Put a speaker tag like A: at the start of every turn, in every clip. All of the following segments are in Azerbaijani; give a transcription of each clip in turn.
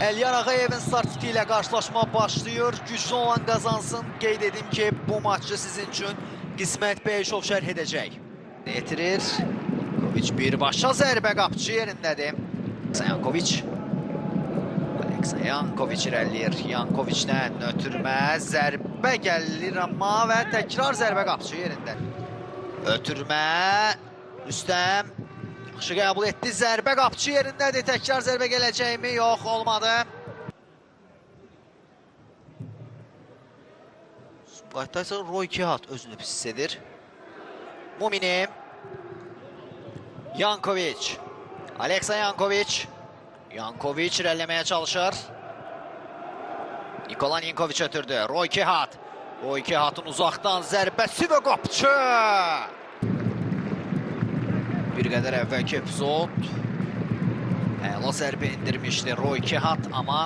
A: Əliyar Ağayevin start fiti ilə qarşılaşma başlayır. Güclü olan qazansın. Qeyd edim ki, bu maçı sizin üçün Qismət Bəyişov şərh edəcək. Etirir. Yankoviç birbaşa zərbə, qapıcı yerindədir. Yankoviç. Aleksa Yankoviç irəliyir. Yankoviçlə ötürmə, zərbə gəlir amma və təkrar zərbə, qapıcı yerində. Ötürmə, Rüstəm. Yaxşı qəbul etdi, zərbə qapıcı yerindədir. Təkrar zərbə gələcəkmi? Yox, olmadı. Sumqayıtda isə Roy Kihat özünü pis hiss edir. Mumini. Yankoviç. Aleksa Yankoviç. Yankoviç irəliləməyə çalışır. Nikola Ninkoviç ötürdü. Roy Kihat. Roy Kihat'ın uzaqdan zərbəsi və qapıcı. Bir qədər əvvəlki epizod əla zərbə indirmişdi Roy Kihat, amma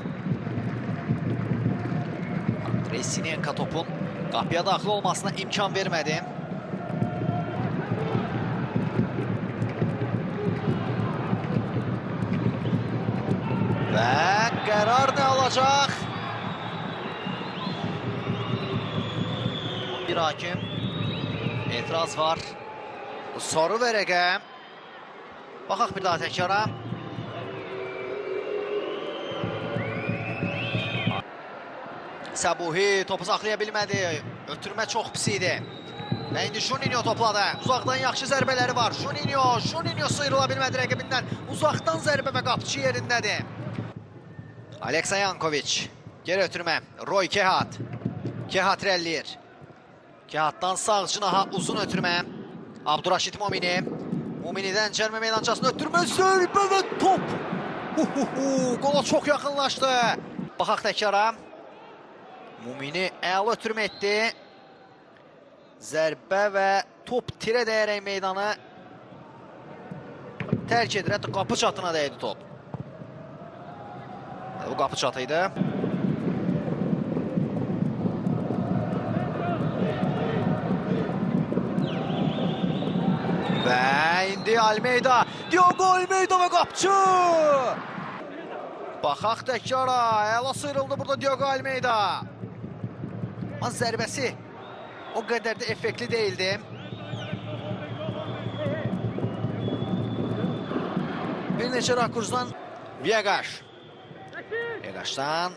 A: Andrey Sinenka topun qapıya daxil olmasına imkan vermədi. Və qərar nə olacaq? Bir hakim etiraz var. Sarı vərəqə. Baxaq bir daha təkrara. Səbuhi topu saxlaya bilmədi. Ötürmə çox pis idi. Və indi Juninho topladı. Uzaqdan yaxşı zərbələri var. Juninho sıyrıla bilmədi rəqibindən. Uzaqdan zərbə və qapıcı yerindədir. Aleksa Yankoviç. Geri ötürmə. Roy Kihat. Kihat irəliyir. Kihatdan sağ cinaha uzun ötürmə. Abduraşid Mumini. Mumini'dən cərmə meydançasına ötürmə, zərbə və top. Qola çox yaxınlaşdı. Baxaq təkrara. Mumini əla ötürmə etdi. Zərbə və top tirə dəyərək meydanı tərk edir. Hətta qapı çatına dəydi top. Bu qapı çatıydı. Və indi Almeyda. Diogo Almeyda və qapıcı. Baxaq təkrara. Əla sıyrıldı burada Diogo Almeyda. Amma zərbəsi o qədər də effektli deyildi. Bir neçə rakursdan Viegaş. Viegaşdan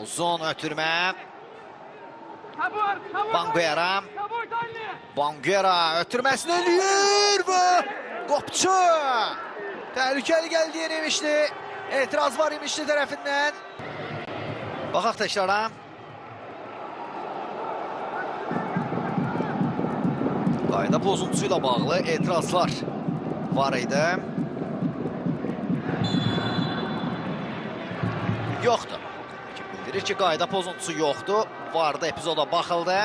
A: uzun ötürmə. Banguera. Banguera ötürməsini eləyir və qapıcı. Təhlükəli gəldi yeni İmişli. Etiraz var İmişli tərəfindən. Baxaq təkrara. Qayda pozuntusuyla bağlı etirazlar var idi. Yoxdur. Bildirir ki, qayda pozuntusu yoxdur. Vardı, epizoda baxıldı.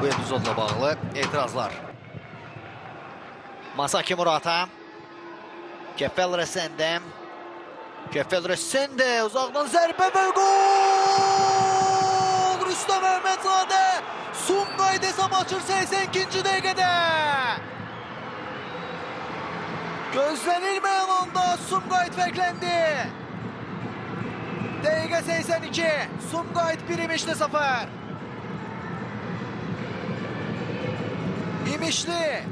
A: Bu epizodla bağlı etirazlar. Masaki Murata. Kefel Resende. Kefel Resende uzaqdan zərbə və gol! Rüstəm Əhmədzadə Sumqayıt hesab açır 82-ci dəqiqədə. Gözlənilməyən anda Sumqayıt fərqləndi. Dəqiqə 82. Sumqayıt 1, İmişli 0. İmişli.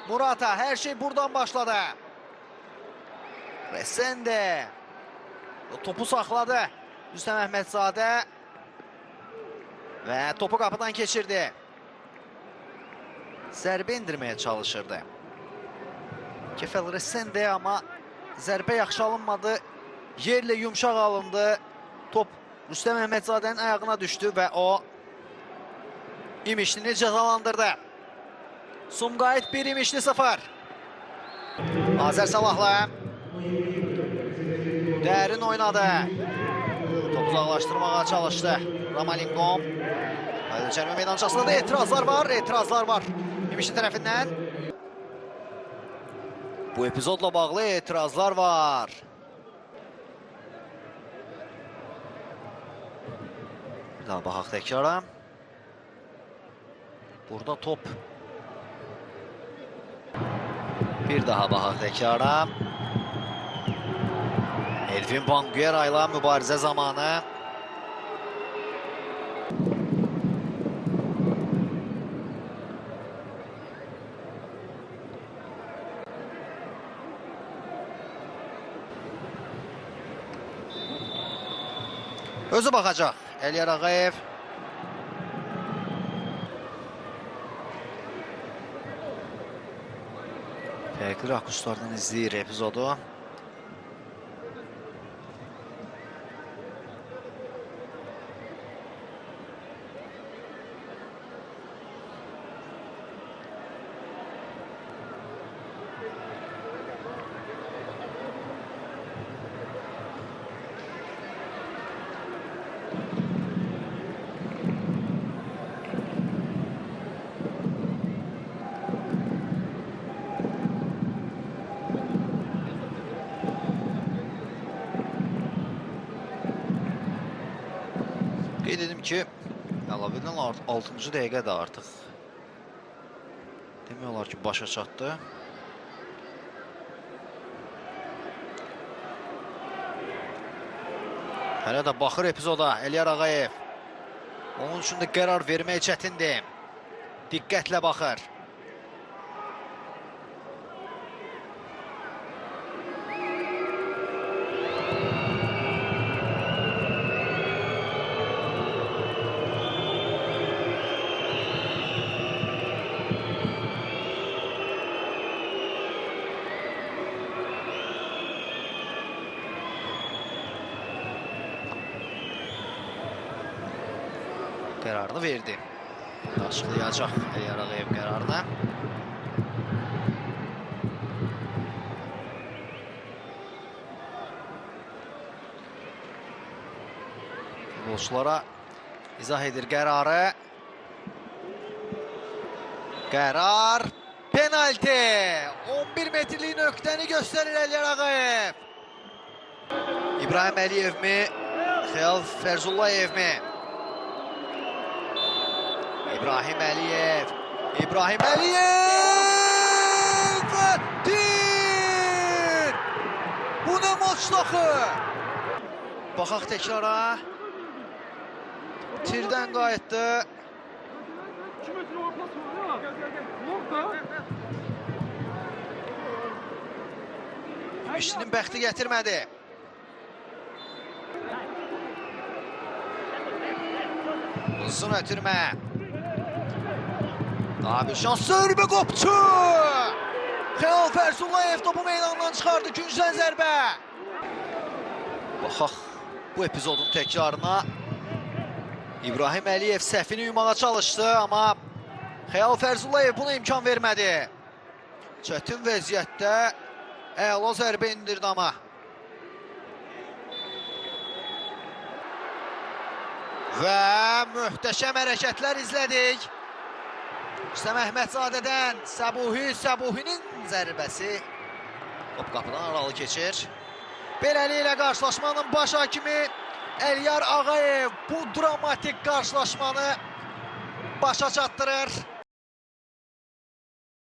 A: Murata, hər şey buradan başladı. Resende. Topu saxladı. Rüstəm Əhmədzadə. Və topu qapıdan keçirdi. Zərbə indirməyə çalışırdı. Kefel Resende, amma zərbə yaxşı alınmadı. Yerlə yumşaq alındı. Top Rüstəm Əhmədzadənin ayağına düşdü və o İmişlini cəzalandırdı. Sumqayıt 1, İmişli 0. Azər Salahla. Dərin oynadı. Top uzaqlaşdırmağa çalışdı. Ramalingom. Cərmə meydançasında da etirazlar var. İmişli tərəfindən. Bu epizodla bağlı etirazlar var. Bir daha baxaq təkrara. Burada top. Bir daha baxaq təkrara. Elvin Banguera ilə mübarizə zamanı. Özü baxacaq Əliyar Ağayev. Fərqli rakurslardan izləyir epizodu. Qeyd edim ki, əlavədən 6-cı dəqiqədə artıq demək olar ki, başa çatdı. Hələ də baxır epizoda Əliyar Ağayev. Onun üçün də qərar vermək çətindir. Diqqətlə baxır. Qərarını verdi. Burada açıqlayacaq Əliyar Ağayev qərarını. Futbolçulara izah edir qərarı. Qərar penalti. 11 metrlik nöqtəni göstərir Əliyar Ağayev. İbrahim Əliyev mi? Xəyal Fərzullayev mi? İbrahim Əliyev. İbrahim Əliyev! Tir! Bu nə maçdaxı? Baxaq təkrara. Tirdən qayıtdı. İşinin bəxti gətirmədi. Uzun ötürmə. Daha bir şans, zərbə qopçu! Xəyal Fərzullayev topu meydandan çıxardı, küncdən zərbə. Baxaq bu epizodun təkrarına. İbrahim Əliyev səhvini yumağa çalışdı, amma Xəyal Fərzullayev buna imkan vermədi. Çətin vəziyyətdə əla zərbə indirdi amma. Və möhtəşəm hərəkətlər izlədik. İşte Məhmədzadədən Səbuhinin zərbəsi top qapıdan aralı keçir. Beləliklə qarşılaşmanın baş hakimi Əliyar Ağayev bu dramatik qarşılaşmanı başa çatdırır.